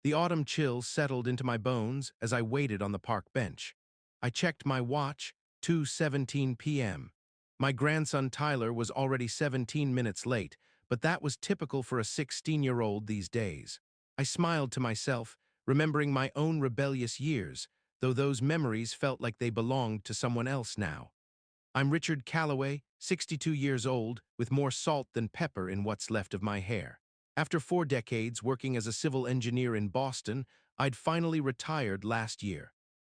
The autumn chill settled into my bones as I waited on the park bench. I checked my watch, 2:17 p.m. My grandson Tyler was already 17 minutes late, but that was typical for a 16-year-old these days. I smiled to myself, remembering my own rebellious years, though those memories felt like they belonged to someone else now. I'm Richard Calloway, 62 years old, with more salt than pepper in what's left of my hair. After 4 decades working as a civil engineer in Boston, I'd finally retired last year.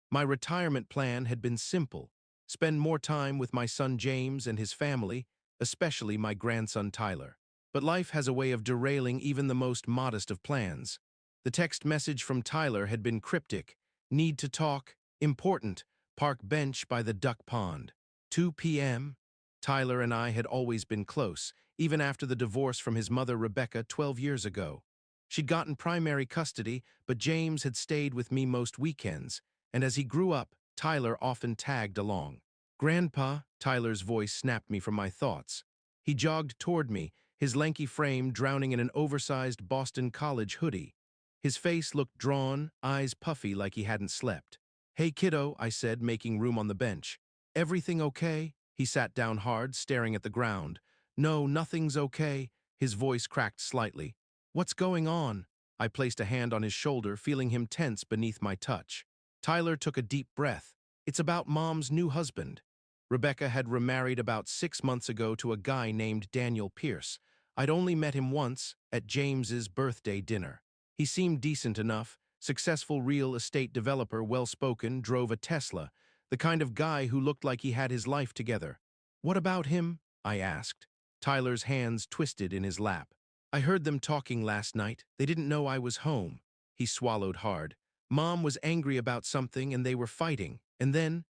My retirement plan had been simple: spend more time with my son James and his family, especially my grandson Tyler. But life has a way of derailing even the most modest of plans. The text message from Tyler had been cryptic: need to talk, important, park bench by the duck pond. 2 p.m. Tyler and I had always been close, even after the divorce from his mother Rebecca 12 years ago. She'd gotten primary custody, but James had stayed with me most weekends, and as he grew up, Tyler often tagged along. "Grandpa," Tyler's voice snapped me from my thoughts. He jogged toward me, his lanky frame drowning in an oversized Boston College hoodie. His face looked drawn, eyes puffy like he hadn't slept. "Hey kiddo," I said, making room on the bench. "Everything okay?" He sat down hard, staring at the ground. "No, nothing's okay." His voice cracked slightly. "What's going on?" I placed a hand on his shoulder, feeling him tense beneath my touch. Tyler took a deep breath. "It's about Mom's new husband." Rebecca had remarried about 6 months ago to a guy named Daniel Pierce. I'd only met him once, at James's birthday dinner. He seemed decent enough, successful real estate developer, well-spoken, drove a Tesla, the kind of guy who looked like he had his life together. "What about him?" I asked. Tyler's hands twisted in his lap. "I heard them talking last night. They didn't know I was home." He swallowed hard. "Mom was angry about something and they were fighting. And then,"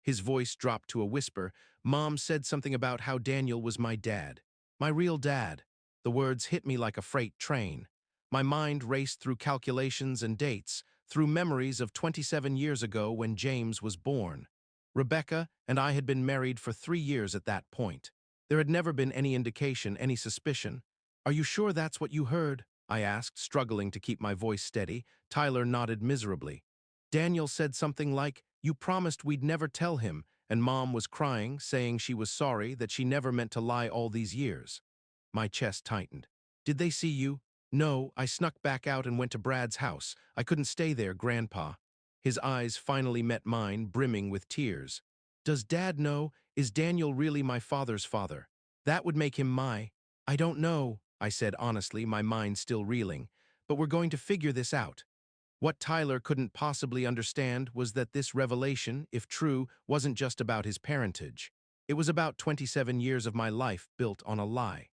his voice dropped to a whisper, "Mom said something about how Daniel was my dad. My real dad." The words hit me like a freight train. My mind raced through calculations and dates, through memories of 27 years ago when James was born. Rebecca and I had been married for 3 years at that point. There had never been any indication, any suspicion. "Are you sure that's what you heard?" I asked, struggling to keep my voice steady. Tyler nodded miserably. "Daniel said something like, 'You promised we'd never tell him,' and Mom was crying, saying she was sorry, that she never meant to lie all these years." My chest tightened. "Did they see you?" "No, I snuck back out and went to Brad's house. I couldn't stay there, Grandpa." His eyes finally met mine, brimming with tears. "Does Dad know? Is Daniel really my father's father? That would make him my—" "I don't know," I said honestly, my mind still reeling. "But we're going to figure this out." What Tyler couldn't possibly understand was that this revelation, if true, wasn't just about his parentage. It was about 27 years of my life built on a lie.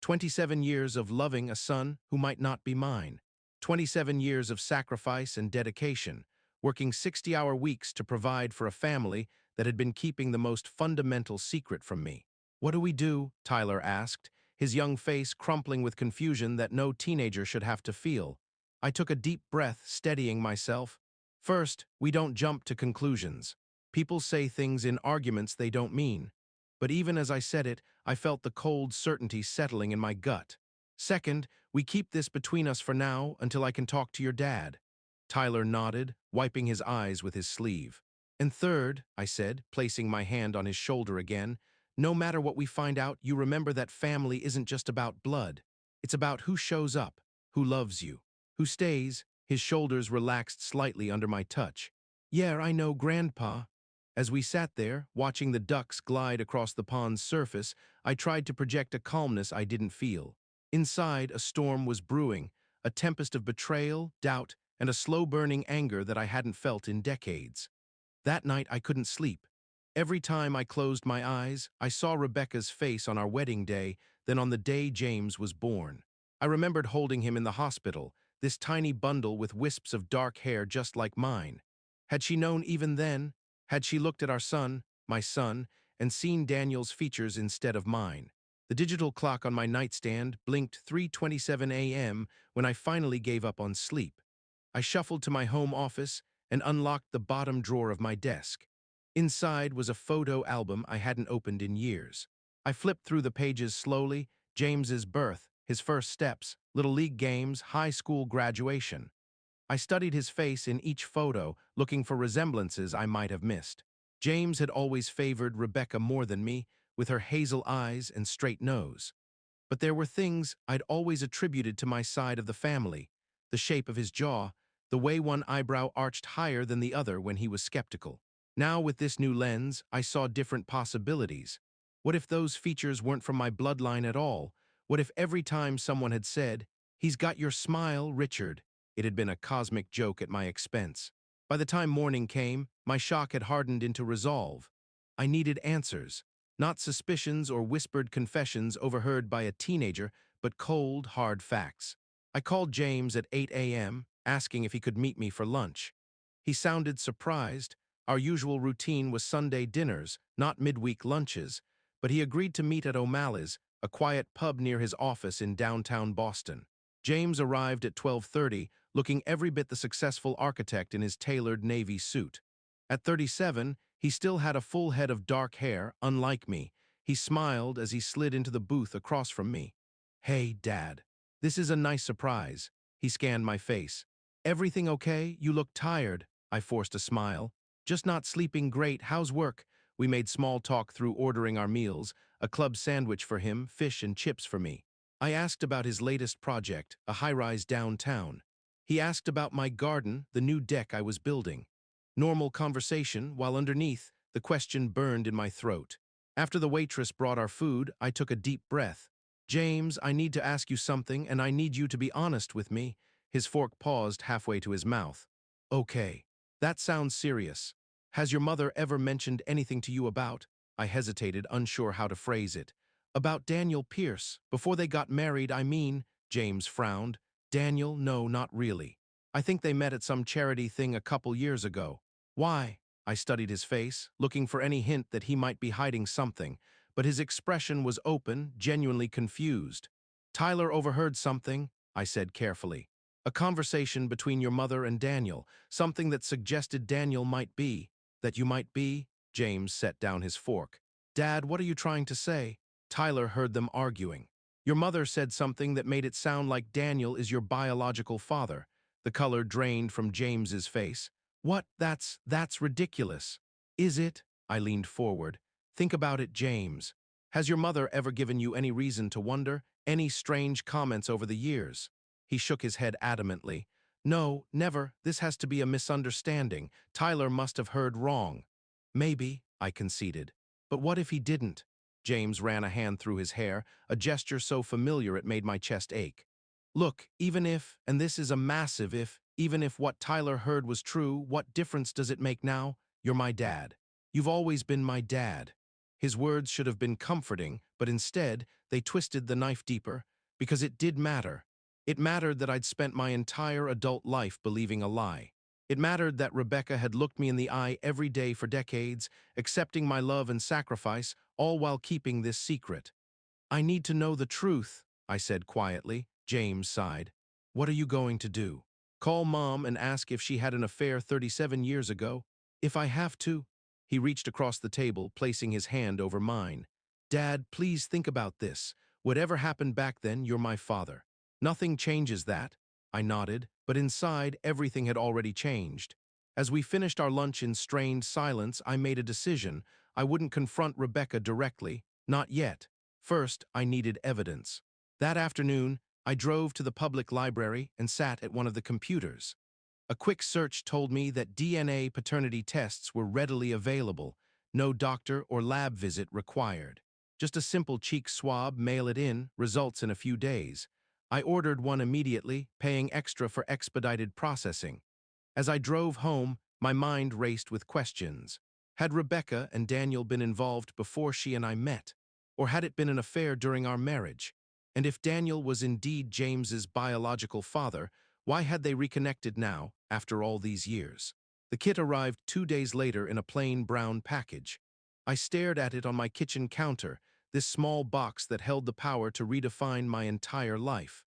27 years of loving a son who might not be mine. 27 years of sacrifice and dedication, working 60-hour weeks to provide for a family that had been keeping the most fundamental secret from me. "What do we do?" Tyler asked, his young face crumpling with confusion that no teenager should have to feel. I took a deep breath, steadying myself. "First, we don't jump to conclusions. People say things in arguments they don't mean." But even as I said it, I felt the cold certainty settling in my gut. "Second, we keep this between us for now until I can talk to your dad." Tyler nodded, wiping his eyes with his sleeve. "And third," I said, placing my hand on his shoulder again, "no matter what we find out, you remember that family isn't just about blood. It's about who shows up, who loves you, who stays." His shoulders relaxed slightly under my touch. "Yeah, I know, Grandpa." As we sat there, watching the ducks glide across the pond's surface, I tried to project a calmness I didn't feel. Inside, a storm was brewing, a tempest of betrayal, doubt, and a slow-burning anger that I hadn't felt in decades. That night, I couldn't sleep. Every time I closed my eyes, I saw Rebecca's face on our wedding day, then on the day James was born. I remembered holding him in the hospital, this tiny bundle with wisps of dark hair just like mine. Had she known even then? Had she looked at our son, my son, and seen Daniel's features instead of mine? The digital clock on my nightstand blinked 3:27 a.m. when I finally gave up on sleep. I shuffled to my home office and unlocked the bottom drawer of my desk. Inside was a photo album I hadn't opened in years. I flipped through the pages slowly: James's birth, his first steps, little league games, high school graduation. I studied his face in each photo, looking for resemblances I might have missed. James had always favored Rebecca more than me, with her hazel eyes and straight nose. But there were things I'd always attributed to my side of the family: the shape of his jaw, the way one eyebrow arched higher than the other when he was skeptical. Now, with this new lens, I saw different possibilities. What if those features weren't from my bloodline at all? What if every time someone had said, "He's got your smile, Richard," it had been a cosmic joke at my expense? By the time morning came, my shock had hardened into resolve. I needed answers. Not suspicions or whispered confessions overheard by a teenager, but cold, hard facts. I called James at 8 a.m., asking if he could meet me for lunch. He sounded surprised. Our usual routine was Sunday dinners, not midweek lunches, but he agreed to meet at O'Malley's, a quiet pub near his office in downtown Boston. James arrived at 12:30, looking every bit the successful architect in his tailored navy suit. At 37, he still had a full head of dark hair, unlike me. He smiled as he slid into the booth across from me. "Hey, Dad. This is a nice surprise." He scanned my face. "Everything okay? You look tired." I forced a smile. "Just not sleeping great. How's work?" We made small talk through ordering our meals, a club sandwich for him, fish and chips for me. I asked about his latest project, a high-rise downtown. He asked about my garden, the new deck I was building. Normal conversation, while underneath, the question burned in my throat. After the waitress brought our food, I took a deep breath. "James, I need to ask you something, and I need you to be honest with me." His fork paused halfway to his mouth. "Okay. That sounds serious. Has your mother ever mentioned anything to you about—" I hesitated, unsure how to phrase it. "About Daniel Pierce, before they got married, I mean." James frowned. "Daniel, no, not really. I think they met at some charity thing a couple years ago." "Why?" I studied his face, looking for any hint that he might be hiding something, but his expression was open, genuinely confused. "Tyler overheard something," I said carefully. "A conversation between your mother and Daniel, something that suggested Daniel might be—" "That you might be?" James set down his fork. "Dad, what are you trying to say?" Tyler heard them arguing. "Your mother said something that made it sound like Daniel is your biological father." The color drained from James's face. "What? That's ridiculous." "Is it?" I leaned forward. "Think about it, James. Has your mother ever given you any reason to wonder? Any strange comments over the years?" He shook his head adamantly. "No, never. This has to be a misunderstanding. Tyler must have heard wrong." "Maybe," I conceded. "But what if he didn't?" James ran a hand through his hair, a gesture so familiar it made my chest ache. "Look, even if, and this is a massive if, even if what Tyler heard was true, what difference does it make now? You're my dad. You've always been my dad." His words should have been comforting, but instead, they twisted the knife deeper, because it did matter. It mattered that I'd spent my entire adult life believing a lie. It mattered that Rebecca had looked me in the eye every day for decades, accepting my love and sacrifice, all while keeping this secret. "I need to know the truth," I said quietly. James sighed. "What are you going to do? Call Mom and ask if she had an affair 37 years ago? If I have to?" He reached across the table, placing his hand over mine. "Dad, please think about this. Whatever happened back then, you're my father. Nothing changes that." I nodded, but inside, everything had already changed. As we finished our lunch in strained silence, I made a decision. I wouldn't confront Rebecca directly. Not yet. First, I needed evidence. That afternoon, I drove to the public library and sat at one of the computers. A quick search told me that DNA paternity tests were readily available, no doctor or lab visit required. Just a simple cheek swab, mail it in, results in a few days. I ordered one immediately, paying extra for expedited processing. As I drove home, my mind raced with questions. Had Rebecca and Daniel been involved before she and I met? Or had it been an affair during our marriage? And if Daniel was indeed James's biological father, why had they reconnected now, after all these years? The kit arrived 2 days later in a plain brown package. I stared at it on my kitchen counter, this small box that held the power to redefine my entire life.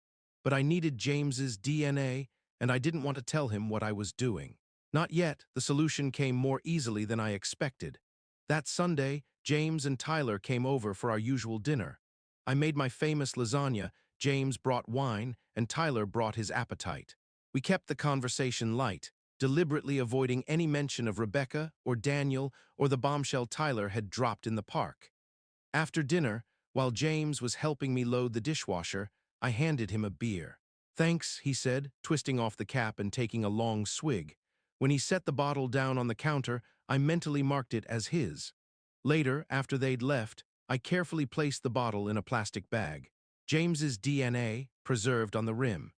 But I needed James's DNA, and I didn't want to tell him what I was doing. Not yet. The solution came more easily than I expected. That Sunday, James and Tyler came over for our usual dinner. I made my famous lasagna, James brought wine, and Tyler brought his appetite. We kept the conversation light, deliberately avoiding any mention of Rebecca or Daniel or the bombshell Tyler had dropped in the park. After dinner, while James was helping me load the dishwasher, I handed him a beer. "Thanks," he said, twisting off the cap and taking a long swig. When he set the bottle down on the counter, I mentally marked it as his. Later, after they'd left, I carefully placed the bottle in a plastic bag. James's DNA preserved on the rim.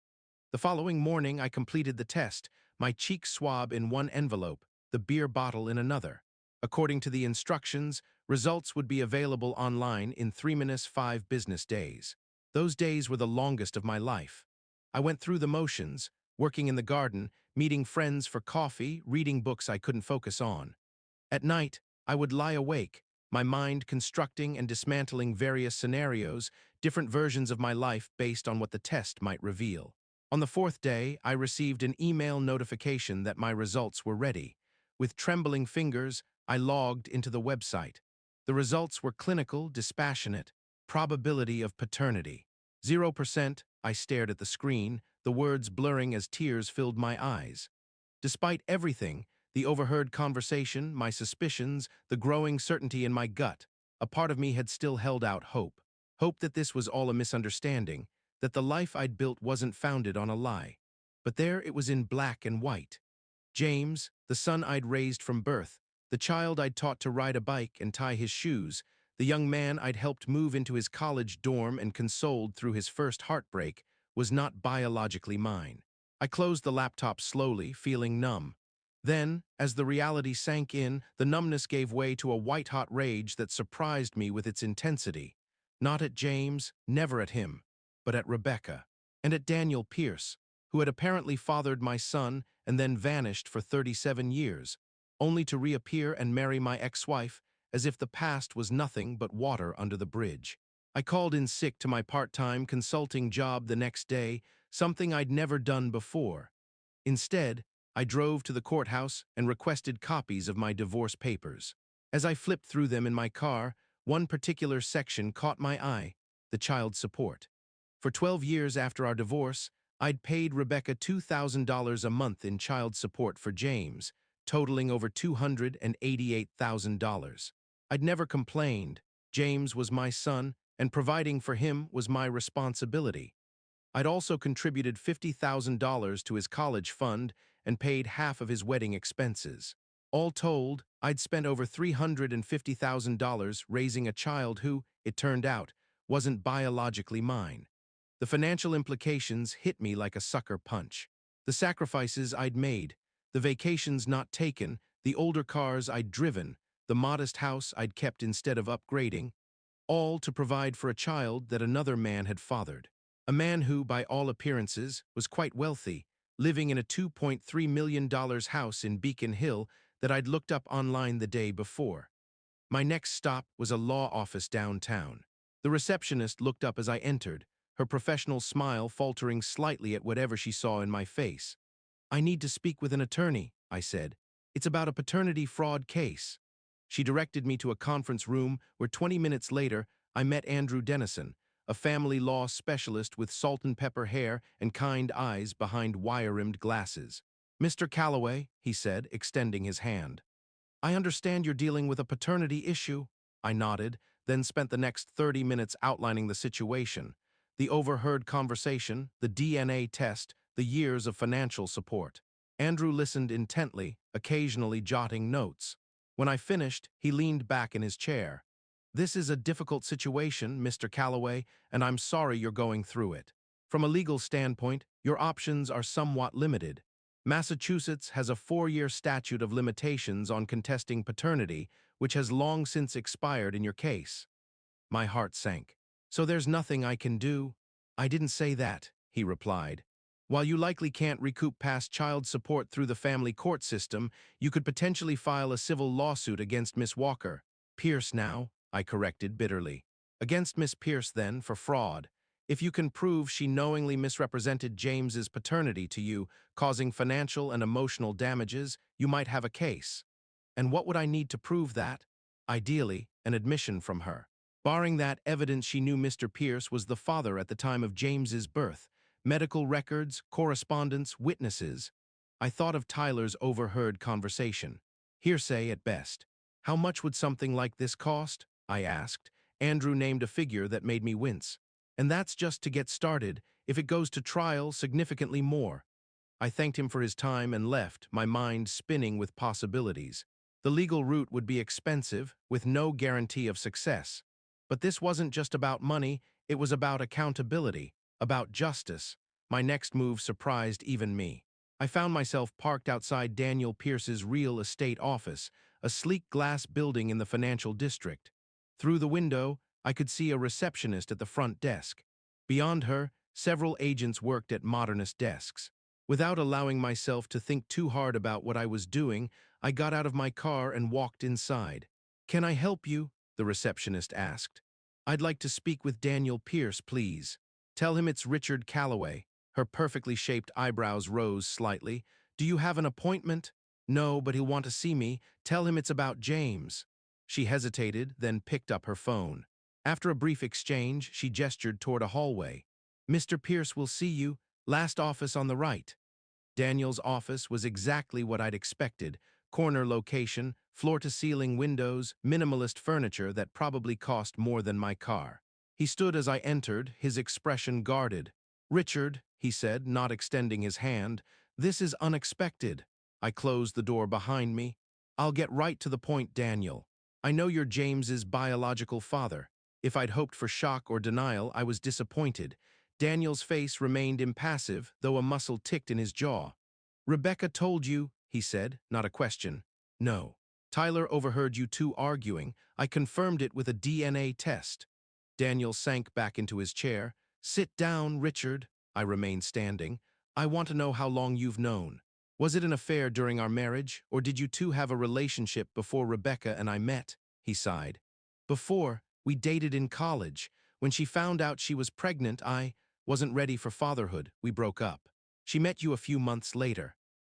The following morning, I completed the test, my cheek swab in one envelope, the beer bottle in another. According to the instructions, results would be available online in 3-5 business days. Those days were the longest of my life. I went through the motions, working in the garden, meeting friends for coffee, reading books I couldn't focus on. At night, I would lie awake, my mind constructing and dismantling various scenarios, different versions of my life based on what the test might reveal. On the fourth day, I received an email notification that my results were ready. With trembling fingers, I logged into the website. The results were clinical, dispassionate, probability of paternity. 0%, I stared at the screen, the words blurring as tears filled my eyes. Despite everything, the overheard conversation, my suspicions, the growing certainty in my gut, a part of me had still held out hope. Hope that this was all a misunderstanding, that the life I'd built wasn't founded on a lie. But there it was in black and white. James, the son I'd raised from birth, the child I'd taught to ride a bike and tie his shoes, the young man I'd helped move into his college dorm and consoled through his first heartbreak, was not biologically mine. I closed the laptop slowly, feeling numb. Then, as the reality sank in, the numbness gave way to a white-hot rage that surprised me with its intensity. Not at James, never at him, but at Rebecca, and at Daniel Pierce, who had apparently fathered my son and then vanished for 37 years, only to reappear and marry my ex-wife as if the past was nothing but water under the bridge. I called in sick to my part-time consulting job the next day, something I'd never done before. Instead, I drove to the courthouse and requested copies of my divorce papers. As I flipped through them in my car, one particular section caught my eye, the child support. For 12 years after our divorce, I'd paid Rebecca $2,000 a month in child support for James, totaling over $288,000. I'd never complained. James was my son, and providing for him was my responsibility. I'd also contributed $50,000 to his college fund and paid half of his wedding expenses. All told, I'd spent over $350,000 raising a child who, it turned out, wasn't biologically mine. The financial implications hit me like a sucker punch. The sacrifices I'd made, the vacations not taken, the older cars I'd driven, the modest house I'd kept instead of upgrading, all to provide for a child that another man had fathered. A man who, by all appearances, was quite wealthy, living in a $2.3 million house in Beacon Hill that I'd looked up online the day before. My next stop was a law office downtown. The receptionist looked up as I entered, her professional smile faltering slightly at whatever she saw in my face. "I need to speak with an attorney," I said. "It's about a paternity fraud case." She directed me to a conference room where 20 minutes later I met Andrew Dennison, a family law specialist with salt and pepper hair and kind eyes behind wire-rimmed glasses. "Mr. Calloway," he said, extending his hand. "I understand you're dealing with a paternity issue." I nodded, then spent the next 30 minutes outlining the situation, the overheard conversation, the DNA test, the years of financial support. Andrew listened intently, occasionally jotting notes. When I finished, he leaned back in his chair. "This is a difficult situation, Mr. Calloway, and I'm sorry you're going through it. From a legal standpoint, your options are somewhat limited. Massachusetts has a 4-year statute of limitations on contesting paternity, which has long since expired in your case." My heart sank. "So there's nothing I can do?" "I didn't say that," he replied. "While you likely can't recoup past child support through the family court system, you could potentially file a civil lawsuit against Miss Walker. Pierce now," I corrected bitterly. "Against Miss Pierce, then, for fraud. If you can prove she knowingly misrepresented James's paternity to you, causing financial and emotional damages, you might have a case. And what would I need to prove that? Ideally, an admission from her. Barring that, evidence she knew Mr. Pierce was the father at the time of James's birth, medical records, correspondence, witnesses. I thought of Tyler's overheard conversation. Hearsay at best. How much would something like this cost? I asked. Andrew named a figure that made me wince. And that's just to get started. If it goes to trial, significantly more. I thanked him for his time and left, my mind spinning with possibilities. The legal route would be expensive, with no guarantee of success. But this wasn't just about money, it was about accountability, about justice. My next move surprised even me. I found myself parked outside Daniel Pierce's real estate office, a sleek glass building in the financial district. Through the window, I could see a receptionist at the front desk. Beyond her, several agents worked at modernist desks. Without allowing myself to think too hard about what I was doing, I got out of my car and walked inside. "Can I help you?" the receptionist asked. "I'd like to speak with Daniel Pierce, please." "Tell him it's Richard Calloway." Her perfectly shaped eyebrows rose slightly. "Do you have an appointment?" "No, but he'll want to see me. Tell him it's about James." She hesitated, then picked up her phone. After a brief exchange, she gestured toward a hallway. "Mr. Pierce will see you. Last office on the right." Daniel's office was exactly what I'd expected. Corner location, floor-to-ceiling windows, minimalist furniture that probably cost more than my car. He stood as I entered, his expression guarded. "Richard," he said, not extending his hand, "this is unexpected." I closed the door behind me. "I'll get right to the point, Daniel. I know you're James's biological father." If I'd hoped for shock or denial, I was disappointed. Daniel's face remained impassive, though a muscle ticked in his jaw. "Rebecca told you," he said, not a question. "No. Tyler overheard you two arguing. I confirmed it with a DNA test." Daniel sank back into his chair. "Sit down, Richard." I remained standing. "I want to know how long you've known. Was it an affair during our marriage, or did you two have a relationship before Rebecca and I met?" He sighed. "Before, we dated in college. When she found out she was pregnant, I wasn't ready for fatherhood. We broke up. She met you a few months later."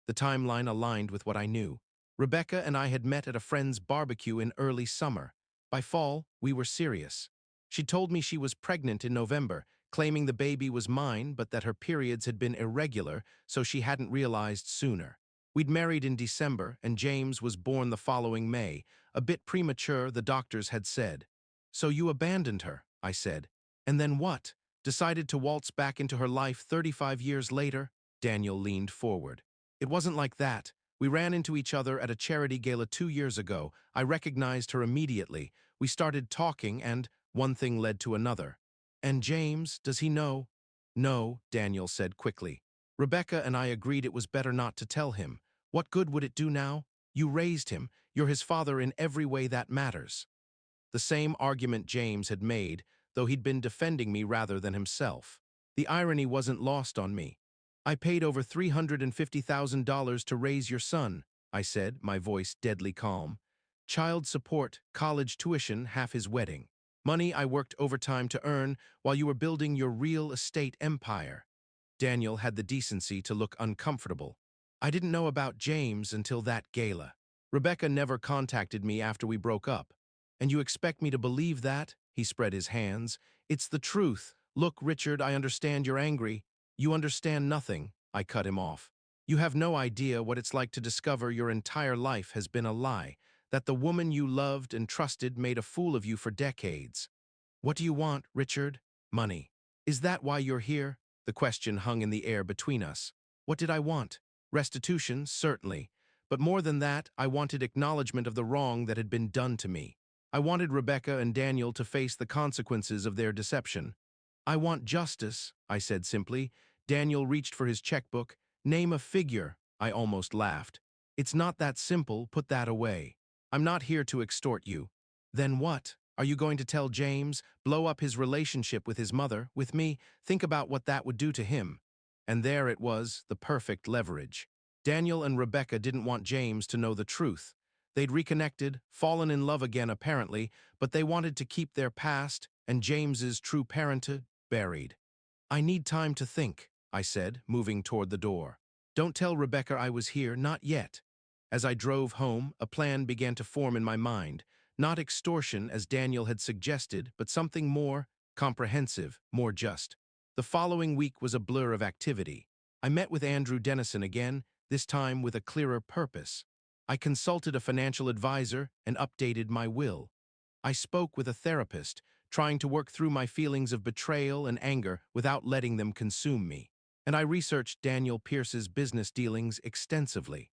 The timeline aligned with what I knew. Rebecca and I had met at a friend's barbecue in early summer. By fall, we were serious. She told me she was pregnant in November, claiming the baby was mine but that her periods had been irregular, so she hadn't realized sooner. We'd married in December, and James was born the following May, a bit premature, the doctors had said. "So you abandoned her," I said. "And then what? Decided to waltz back into her life 35 years later?" Daniel leaned forward. "It wasn't like that. We ran into each other at a charity gala 2 years ago. I recognized her immediately. We started talking, and one thing led to another." "And James, does he know?" "No," Daniel said quickly. "Rebecca and I agreed it was better not to tell him. What good would it do now? You raised him. You're his father in every way that matters." The same argument James had made, though he'd been defending me rather than himself. The irony wasn't lost on me. "I paid over $350,000 to raise your son," I said, my voice deadly calm. "Child support, college tuition, half his wedding. Money I worked overtime to earn while you were building your real estate empire." Daniel had the decency to look uncomfortable. "I didn't know about James until that gala. Rebecca never contacted me after we broke up. And you expect me to believe that?" He spread his hands. "It's the truth. Look, Richard, I understand you're angry. You understand nothing." I cut him off. "You have no idea what it's like to discover your entire life has been a lie, that the woman you loved and trusted made a fool of you for decades. What do you want, Richard? Money. Is that why you're here?" The question hung in the air between us. What did I want? Restitution, certainly. But more than that, I wanted acknowledgement of the wrong that had been done to me. I wanted Rebecca and Daniel to face the consequences of their deception. "I want justice," I said simply. Daniel reached for his checkbook. "Name a figure," I almost laughed. "It's not that simple, put that away. I'm not here to extort you." "Then what? Are you going to tell James, blow up his relationship with his mother, with me? Think about what that would do to him." And there it was, the perfect leverage. Daniel and Rebecca didn't want James to know the truth. They'd reconnected, fallen in love again apparently, but they wanted to keep their past and James's true parenthood buried. "I need time to think," I said, moving toward the door. "Don't tell Rebecca I was here, not yet." As I drove home, a plan began to form in my mind. Not extortion, as Daniel had suggested, but something more comprehensive, more just. The following week was a blur of activity. I met with Andrew Dennison again, this time with a clearer purpose. I consulted a financial advisor and updated my will. I spoke with a therapist, trying to work through my feelings of betrayal and anger without letting them consume me. And I researched Daniel Pierce's business dealings extensively.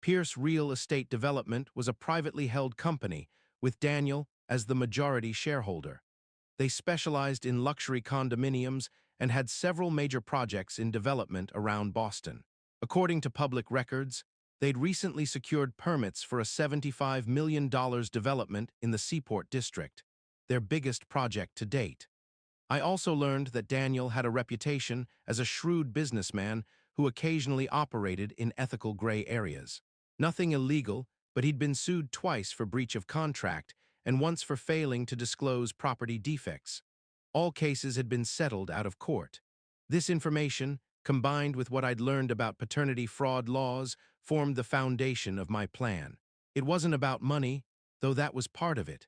Pierce Real Estate Development was a privately held company, with Daniel as the majority shareholder. They specialized in luxury condominiums and had several major projects in development around Boston. According to public records, they'd recently secured permits for a $75 million development in the Seaport District, their biggest project to date. I also learned that Daniel had a reputation as a shrewd businessman who occasionally operated in ethical gray areas. Nothing illegal, but he'd been sued twice for breach of contract and once for failing to disclose property defects. All cases had been settled out of court. This information, combined with what I'd learned about paternity fraud laws, formed the foundation of my plan. It wasn't about money, though that was part of it.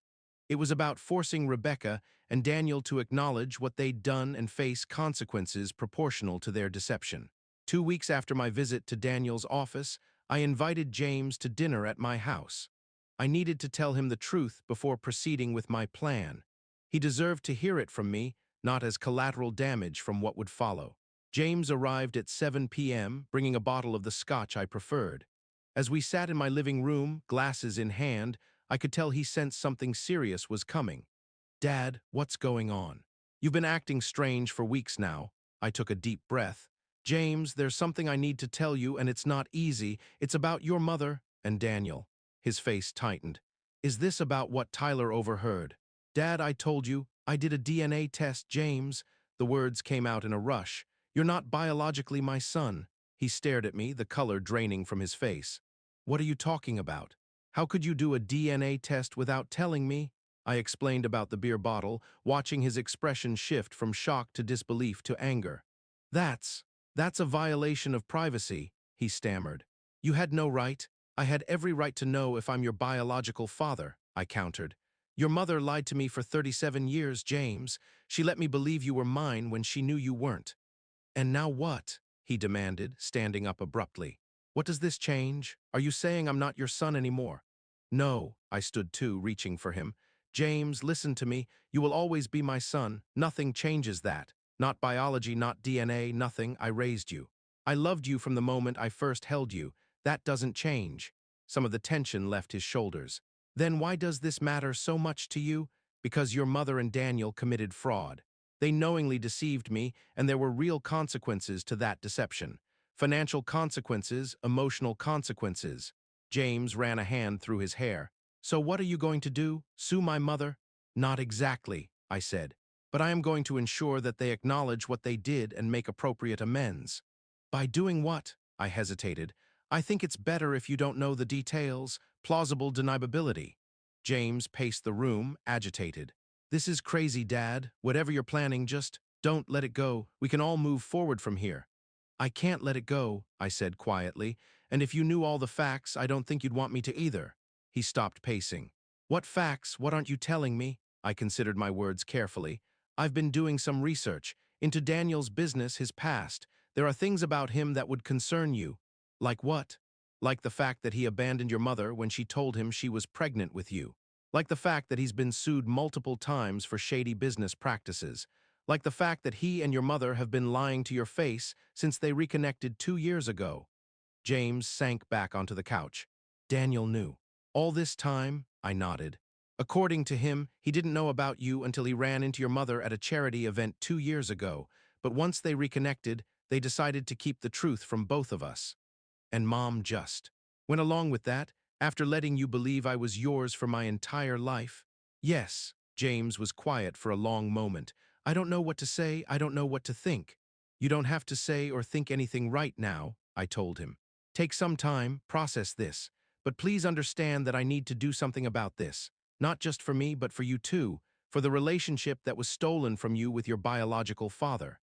It was about forcing Rebecca and Daniel to acknowledge what they'd done and face consequences proportional to their deception. 2 weeks after my visit to Daniel's office, I invited James to dinner at my house. I needed to tell him the truth before proceeding with my plan. He deserved to hear it from me, not as collateral damage from what would follow. James arrived at 7 p.m., bringing a bottle of the scotch I preferred. As we sat in my living room, glasses in hand, I could tell he sensed something serious was coming. "Dad, what's going on? You've been acting strange for weeks now." I took a deep breath. "James, there's something I need to tell you, and it's not easy. It's about your mother and Daniel." His face tightened. "Is this about what Tyler overheard?" "Dad, I told you. I did a DNA test, James." The words came out in a rush. "You're not biologically my son." He stared at me, the color draining from his face. "What are you talking about? How could you do a DNA test without telling me?" I explained about the beer bottle, watching his expression shift from shock to disbelief to anger. That's a violation of privacy," he stammered. "You had no right." "I had every right to know if I'm your biological father," I countered. "Your mother lied to me for 37 years, James. She let me believe you were mine when she knew you weren't." "And now what?" he demanded, standing up abruptly. "What does this change? Are you saying I'm not your son anymore?" "No," I stood too, reaching for him. "James, listen to me. You will always be my son. Nothing changes that. Not biology, not DNA, nothing. I raised you. I loved you from the moment I first held you. That doesn't change." Some of the tension left his shoulders. "Then why does this matter so much to you?" "Because your mother and Daniel committed fraud. They knowingly deceived me, and there were real consequences to that deception. Financial consequences, emotional consequences." James ran a hand through his hair. "So what are you going to do? Sue my mother?" "Not exactly," I said. "But I am going to ensure that they acknowledge what they did and make appropriate amends." "By doing what?" I hesitated. "I think it's better if you don't know the details. Plausible deniability." James paced the room, agitated. "This is crazy, Dad. Whatever you're planning, just don't let it go. We can all move forward from here." "I can't let it go," I said quietly, "and if you knew all the facts, I don't think you'd want me to either." He stopped pacing. "What facts? What aren't you telling me?" I considered my words carefully. "I've been doing some research into Daniel's business, his past. There are things about him that would concern you." "Like what?" "Like the fact that he abandoned your mother when she told him she was pregnant with you. Like the fact that he's been sued multiple times for shady business practices. Like the fact that he and your mother have been lying to your face since they reconnected 2 years ago." James sank back onto the couch. "Daniel knew. All this time?" I nodded. "According to him, he didn't know about you until he ran into your mother at a charity event 2 years ago. But once they reconnected, they decided to keep the truth from both of us. And Mom just went along with that, after letting you believe I was yours for my entire life." "Yes." James was quiet for a long moment. "I don't know what to say, I don't know what to think." "You don't have to say or think anything right now," I told him. "Take some time, process this. But please understand that I need to do something about this. Not just for me, but for you too, for the relationship that was stolen from you with your biological father."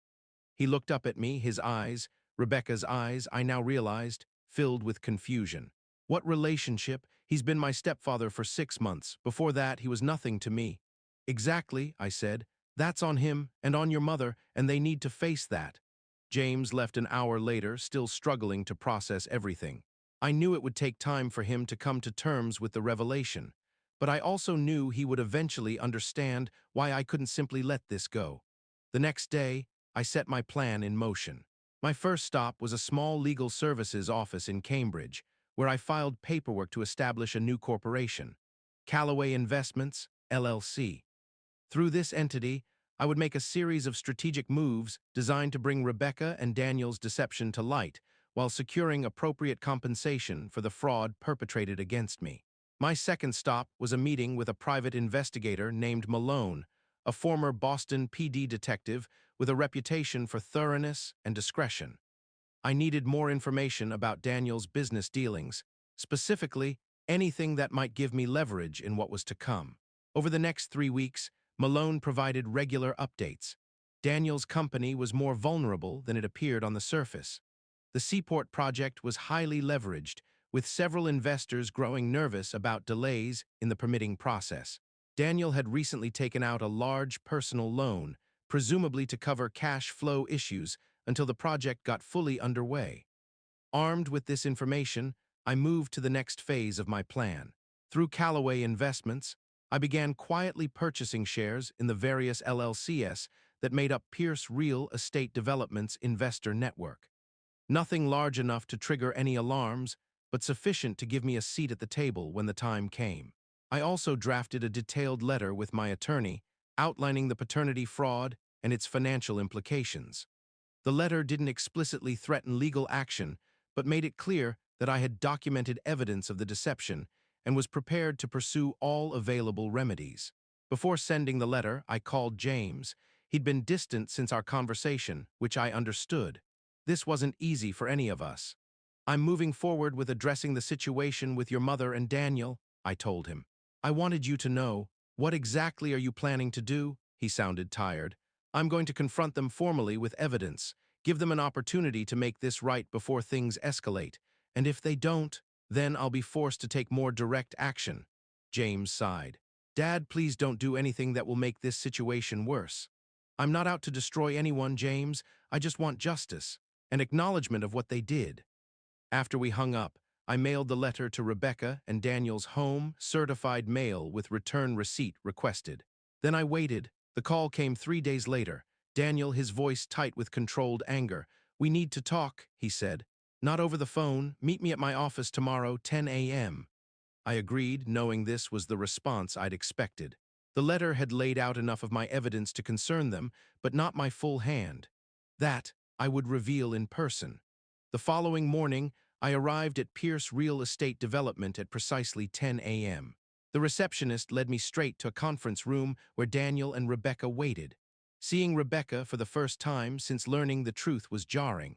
He looked up at me, his eyes, Rebecca's eyes, I now realized, filled with confusion. "What relationship? He's been my stepfather for 6 months. Before that, he was nothing to me." "Exactly," I said. That's on him and on your mother, and they need to face that. James left an hour later, still struggling to process everything. I knew it would take time for him to come to terms with the revelation, but I also knew he would eventually understand why I couldn't simply let this go. The next day, I set my plan in motion. My first stop was a small legal services office in Cambridge, where I filed paperwork to establish a new corporation, Callaway Investments, LLC. Through this entity, I would make a series of strategic moves designed to bring Rebecca and Daniel's deception to light, while securing appropriate compensation for the fraud perpetrated against me. My second stop was a meeting with a private investigator named Malone, a former Boston PD detective with a reputation for thoroughness and discretion. I needed more information about Daniel's business dealings, specifically anything that might give me leverage in what was to come. Over the next 3 weeks, Malone provided regular updates. Daniel's company was more vulnerable than it appeared on the surface. The Seaport project was highly leveraged, with several investors growing nervous about delays in the permitting process. Daniel had recently taken out a large personal loan, presumably to cover cash flow issues until the project got fully underway. Armed with this information, I moved to the next phase of my plan. Through Callaway Investments, I began quietly purchasing shares in the various LLCs that made up Pierce Real Estate Development's investor network. Nothing large enough to trigger any alarms, but sufficient to give me a seat at the table when the time came. I also drafted a detailed letter with my attorney, outlining the paternity fraud and its financial implications. The letter didn't explicitly threaten legal action, but made it clear that I had documented evidence of the deception and was prepared to pursue all available remedies. Before sending the letter, I called James. He'd been distant since our conversation, which I understood. This wasn't easy for any of us. I'm moving forward with addressing the situation with your mother and Daniel, I told him. I wanted you to know. What exactly are you planning to do? He sounded tired. I'm going to confront them formally with evidence, give them an opportunity to make this right before things escalate, and if they don't, then I'll be forced to take more direct action. James sighed. Dad, please don't do anything that will make this situation worse. I'm not out to destroy anyone, James. I just want justice, an acknowledgement of what they did. After we hung up, I mailed the letter to Rebecca and Daniel's home, certified mail with return receipt requested. Then I waited. The call came 3 days later. Daniel, his voice tight with controlled anger. We need to talk, he said. Not over the phone. Meet me at my office tomorrow, 10 a.m. I agreed, knowing this was the response I'd expected. The letter had laid out enough of my evidence to concern them, but not my full hand. That I would reveal in person. The following morning, I arrived at Pierce Real Estate Development at precisely 10 a.m. The receptionist led me straight to a conference room where Daniel and Rebecca waited. Seeing Rebecca for the first time since learning the truth was jarring.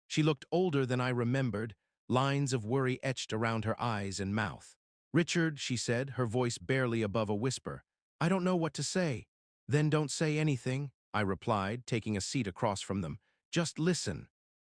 She looked older than I remembered, lines of worry etched around her eyes and mouth. Richard, she said, her voice barely above a whisper. I don't know what to say. Then don't say anything, I replied, taking a seat across from them. Just listen.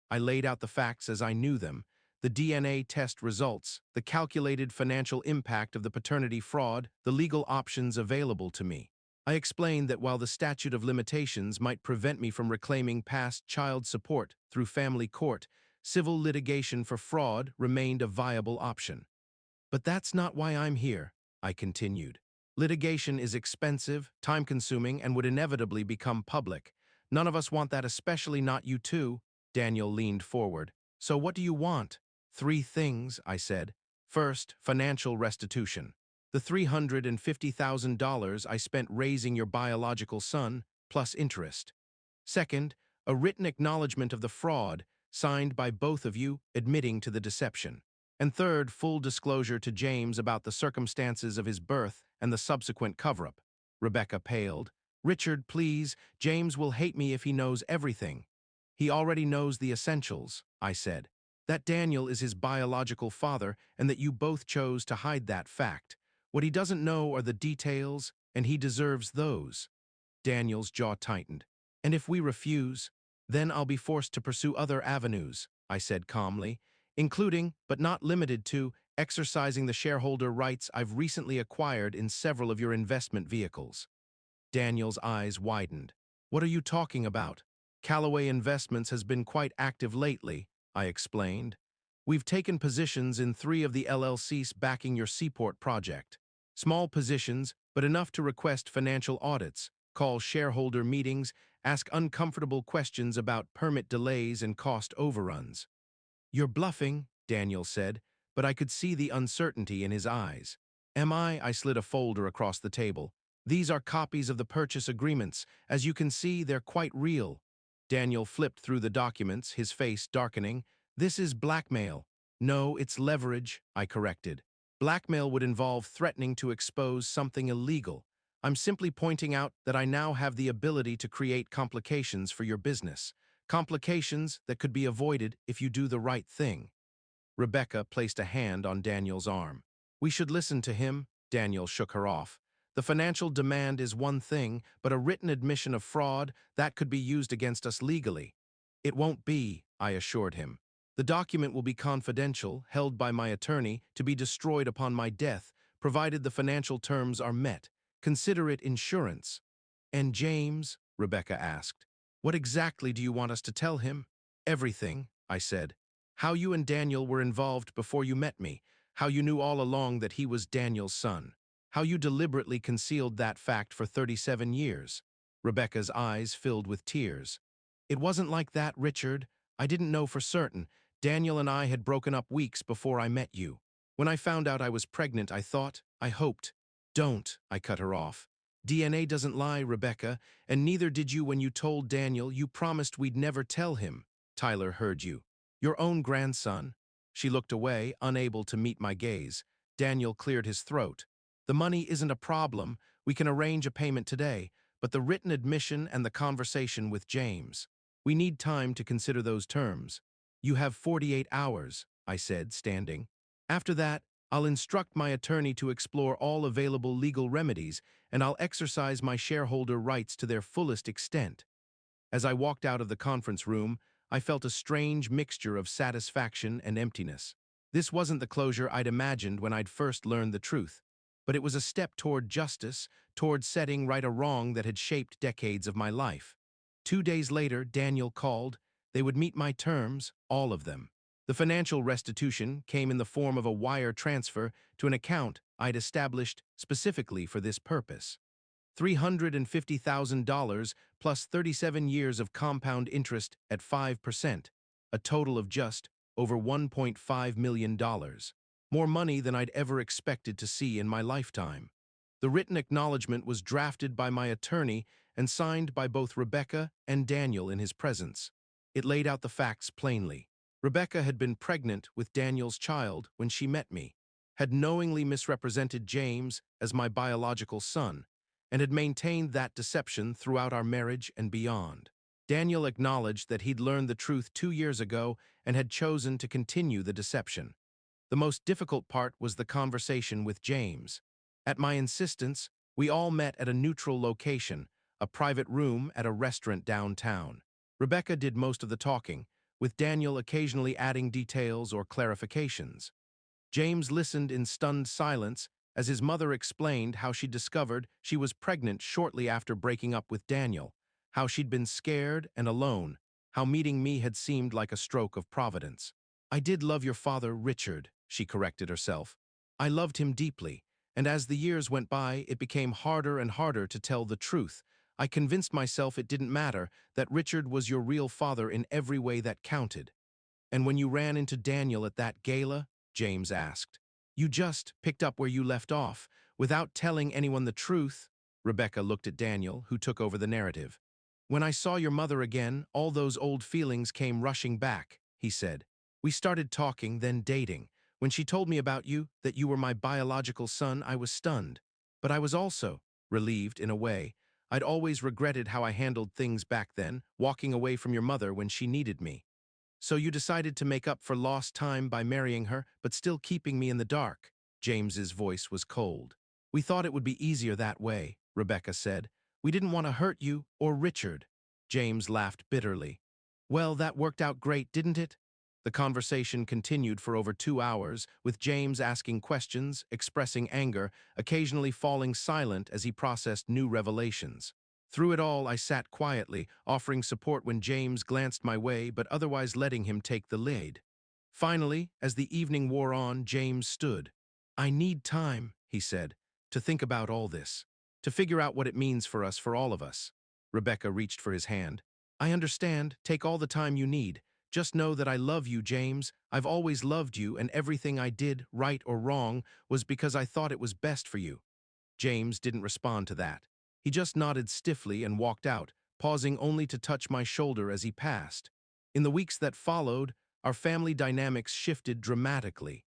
I laid out the facts as I knew them, the DNA test results, the calculated financial impact of the paternity fraud, the legal options available to me. I explained that while the statute of limitations might prevent me from reclaiming past child support through family court, civil litigation for fraud remained a viable option. But that's not why I'm here, I continued. Litigation is expensive, time-consuming, and would inevitably become public. None of us want that, especially not you two. Daniel leaned forward. So what do you want? 3 things, I said. First, financial restitution. The $350,000 I spent raising your biological son, plus interest. Second, a written acknowledgement of the fraud, signed by both of you, admitting to the deception. And third, full disclosure to James about the circumstances of his birth and the subsequent cover-up. Rebecca paled. Richard, please, James will hate me if he knows everything. He already knows the essentials, I said. That Daniel is his biological father and that you both chose to hide that fact. What he doesn't know are the details, and he deserves those. Daniel's jaw tightened. And if we refuse, then I'll be forced to pursue other avenues, I said calmly, including, but not limited to, exercising the shareholder rights I've recently acquired in several of your investment vehicles. Daniel's eyes widened. What are you talking about? Callaway Investments has been quite active lately, I explained. We've taken positions in 3 of the LLCs backing your Seaport project. Small positions, but enough to request financial audits, call shareholder meetings, ask uncomfortable questions about permit delays and cost overruns. You're bluffing, Daniel said, but I could see the uncertainty in his eyes. Am I? I slid a folder across the table. These are copies of the purchase agreements. As you can see, they're quite real. Daniel flipped through the documents, his face darkening. This is blackmail. No, it's leverage, I corrected. Blackmail would involve threatening to expose something illegal. I'm simply pointing out that I now have the ability to create complications for your business. Complications that could be avoided if you do the right thing. Rebecca placed a hand on Daniel's arm. We should listen to him, Daniel shook her off. The financial demand is one thing, but a written admission of fraud, that could be used against us legally. It won't be, I assured him. The document will be confidential, held by my attorney, to be destroyed upon my death, provided the financial terms are met. Consider it insurance. And James? Rebecca asked. What exactly do you want us to tell him? Everything, I said. How you and Daniel were involved before you met me, how you knew all along that he was Daniel's son, how you deliberately concealed that fact for 37 years. Rebecca's eyes filled with tears. It wasn't like that, Richard. I didn't know for certain. Daniel and I had broken up weeks before I met you. When I found out I was pregnant, I thought, I hoped. Don't, I cut her off. DNA doesn't lie, Rebecca, and neither did you when you told Daniel you promised we'd never tell him. Tyler heard you. Your own grandson. She looked away, unable to meet my gaze. Daniel cleared his throat. The money isn't a problem. We can arrange a payment today, but the written admission and the conversation with James. We need time to consider those terms. You have 48 hours, I said, standing. After that, I'll instruct my attorney to explore all available legal remedies, and I'll exercise my shareholder rights to their fullest extent. As I walked out of the conference room, I felt a strange mixture of satisfaction and emptiness. This wasn't the closure I'd imagined when I'd first learned the truth, but it was a step toward justice, toward setting right a wrong that had shaped decades of my life. 2 days later, Daniel called. They would meet my terms, all of them. The financial restitution came in the form of a wire transfer to an account I'd established specifically for this purpose. $350,000 plus 37 years of compound interest at 5%, a total of just over $1.5 million. More money than I'd ever expected to see in my lifetime. The written acknowledgement was drafted by my attorney and signed by both Rebecca and Daniel in his presence. It laid out the facts plainly. Rebecca had been pregnant with Daniel's child when she met me, had knowingly misrepresented James as my biological son, and had maintained that deception throughout our marriage and beyond. Daniel acknowledged that he'd learned the truth 2 years ago and had chosen to continue the deception. The most difficult part was the conversation with James. At my insistence, we all met at a neutral location, a private room at a restaurant downtown. Rebecca did most of the talking, with Daniel occasionally adding details or clarifications. James listened in stunned silence as his mother explained how she discovered she was pregnant shortly after breaking up with Daniel, how she'd been scared and alone, how meeting me had seemed like a stroke of providence. I did love your father, Richard, she corrected herself. I loved him deeply, and as the years went by, it became harder and harder to tell the truth. I convinced myself it didn't matter, that Richard was your real father in every way that counted. And when you ran into Daniel at that gala, James asked, you just picked up where you left off, without telling anyone the truth. Rebecca looked at Daniel, who took over the narrative. When I saw your mother again, all those old feelings came rushing back, he said. We started talking, then dating. When she told me about you, that you were my biological son, I was stunned. But I was also relieved in a way. I'd always regretted how I handled things back then, walking away from your mother when she needed me. So you decided to make up for lost time by marrying her, but still keeping me in the dark. James's voice was cold. We thought it would be easier that way, Rebecca said. We didn't want to hurt you or Richard. James laughed bitterly. Well, that worked out great, didn't it? The conversation continued for over 2 hours, with James asking questions, expressing anger, occasionally falling silent as he processed new revelations. Through it all, I sat quietly, offering support when James glanced my way, but otherwise letting him take the lead. Finally, as the evening wore on, James stood. "I need time," he said, "to think about all this, to figure out what it means for us, for all of us." Rebecca reached for his hand. "I understand. Take all the time you need. Just know that I love you, James. I've always loved you, and everything I did, right or wrong, was because I thought it was best for you." James didn't respond to that. He just nodded stiffly and walked out, pausing only to touch my shoulder as he passed. In the weeks that followed, our family dynamics shifted dramatically.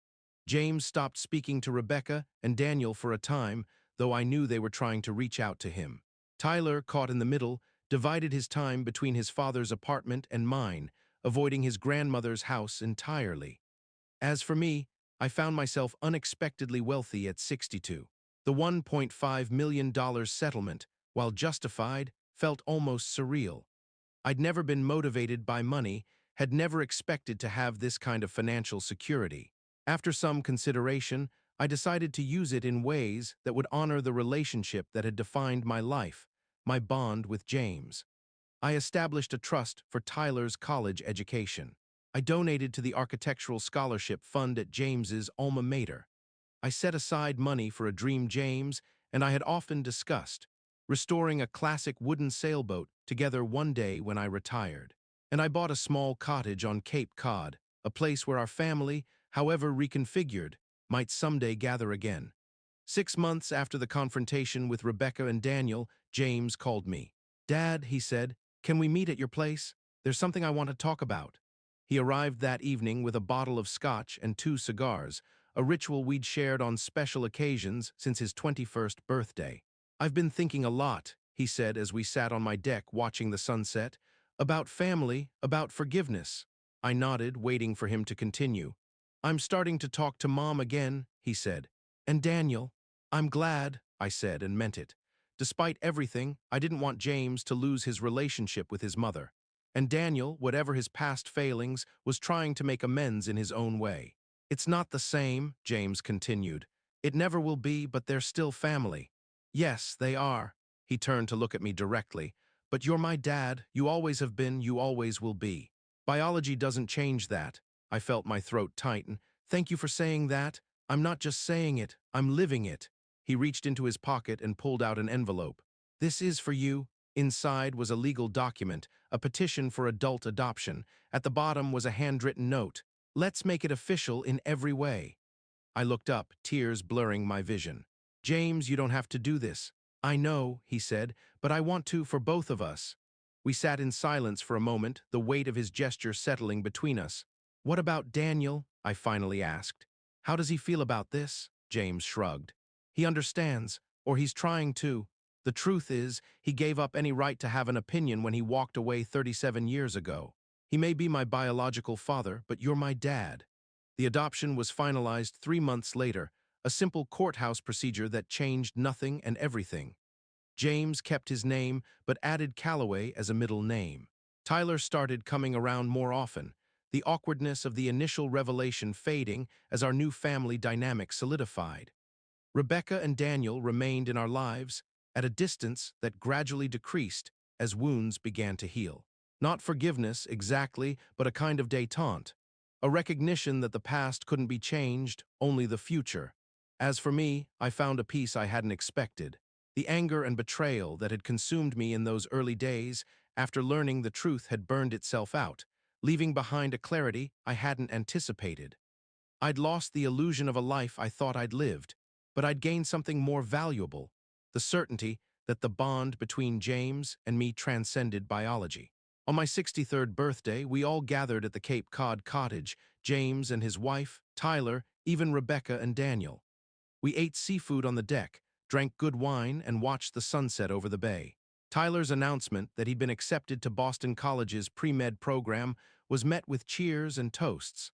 James stopped speaking to Rebecca and Daniel for a time, though I knew they were trying to reach out to him. Tyler, caught in the middle, divided his time between his father's apartment and mine, avoiding his grandmother's house entirely. As for me, I found myself unexpectedly wealthy at 62. The $1.5 million settlement, while justified, felt almost surreal. I'd never been motivated by money, had never expected to have this kind of financial security. After some consideration, I decided to use it in ways that would honor the relationship that had defined my life, my bond with James. I established a trust for Tyler's college education. I donated to the Architectural Scholarship Fund at James's alma mater. I set aside money for a dream James and I had often discussed, restoring a classic wooden sailboat together one day when I retired. And I bought a small cottage on Cape Cod, a place where our family, however reconfigured, might someday gather again. 6 months after the confrontation with Rebecca and Daniel, James called me. "Dad," he said, "can we meet at your place? There's something I want to talk about." He arrived that evening with a bottle of scotch and 2 cigars, a ritual we'd shared on special occasions since his 21st birthday. "I've been thinking a lot," he said as we sat on my deck watching the sunset, "about family, about forgiveness." I nodded, waiting for him to continue. "I'm starting to talk to Mom again," he said. "And Daniel." "I'm glad," I said, and meant it. Despite everything, I didn't want James to lose his relationship with his mother. And Daniel, whatever his past failings, was trying to make amends in his own way. "It's not the same," James continued. "It never will be, but they're still family." "Yes, they are." He turned to look at me directly. "But you're my dad. You always have been, you always will be. Biology doesn't change that." I felt my throat tighten. "Thank you for saying that. I'm not just saying it, I'm living it." He reached into his pocket and pulled out an envelope. "This is for you." Inside was a legal document, a petition for adult adoption. At the bottom was a handwritten note. "Let's make it official in every way." I looked up, tears blurring my vision. "James, you don't have to do this." "I know," he said, "but I want to for both of us." We sat in silence for a moment, the weight of his gesture settling between us. "What about Daniel?" I finally asked. "How does he feel about this?" James shrugged. "He understands, or he's trying to. The truth is, he gave up any right to have an opinion when he walked away 37 years ago. He may be my biological father, but you're my dad." The adoption was finalized 3 months later, a simple courthouse procedure that changed nothing and everything. James kept his name, but added Calloway as a middle name. Tyler started coming around more often, the awkwardness of the initial revelation fading as our new family dynamic solidified. Rebecca and Daniel remained in our lives at a distance that gradually decreased as wounds began to heal. Not forgiveness exactly, but a kind of détente, a recognition that the past couldn't be changed, only the future. As for me, I found a peace I hadn't expected. The anger and betrayal that had consumed me in those early days after learning the truth had burned itself out, leaving behind a clarity I hadn't anticipated. I'd lost the illusion of a life I thought I'd lived, but I'd gained something more valuable, the certainty that the bond between James and me transcended biology. On my 63rd birthday, we all gathered at the Cape Cod cottage, James and his wife, Tyler, even Rebecca and Daniel. We ate seafood on the deck, drank good wine, and watched the sunset over the bay. Tyler's announcement that he'd been accepted to Boston College's pre-med program was met with cheers and toasts.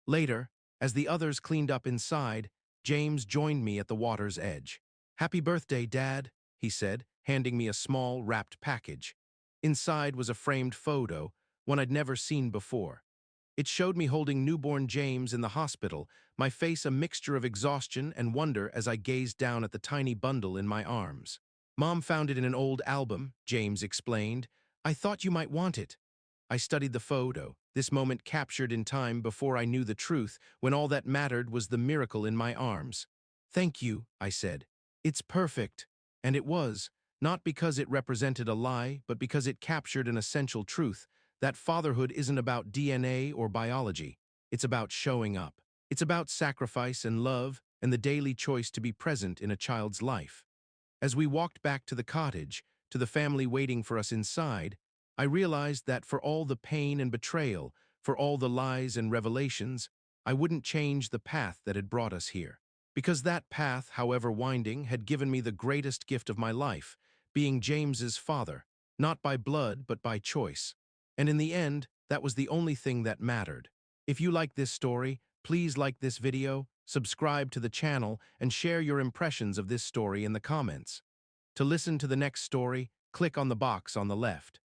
Later, as the others cleaned up inside, James joined me at the water's edge. "Happy birthday, Dad," he said, handing me a small, wrapped package. Inside was a framed photo, one I'd never seen before. It showed me holding newborn James in the hospital, my face a mixture of exhaustion and wonder as I gazed down at the tiny bundle in my arms. Mom found it in an old album, James explained. I thought you might want it. I studied the photo, this moment captured in time before I knew the truth, when all that mattered was the miracle in my arms. Thank you, I said. It's perfect. And it was, not because it represented a lie, but because it captured an essential truth, that fatherhood isn't about DNA or biology. It's about showing up. It's about sacrifice and love and the daily choice to be present in a child's life. As we walked back to the cottage, to the family waiting for us inside, I realized that for all the pain and betrayal, for all the lies and revelations, I wouldn't change the path that had brought us here. Because that path, however winding, had given me the greatest gift of my life, being James's father, not by blood but by choice. And in the end, that was the only thing that mattered. If you like this story, please like this video, subscribe to the channel, and share your impressions of this story in the comments. To listen to the next story, click on the box on the left.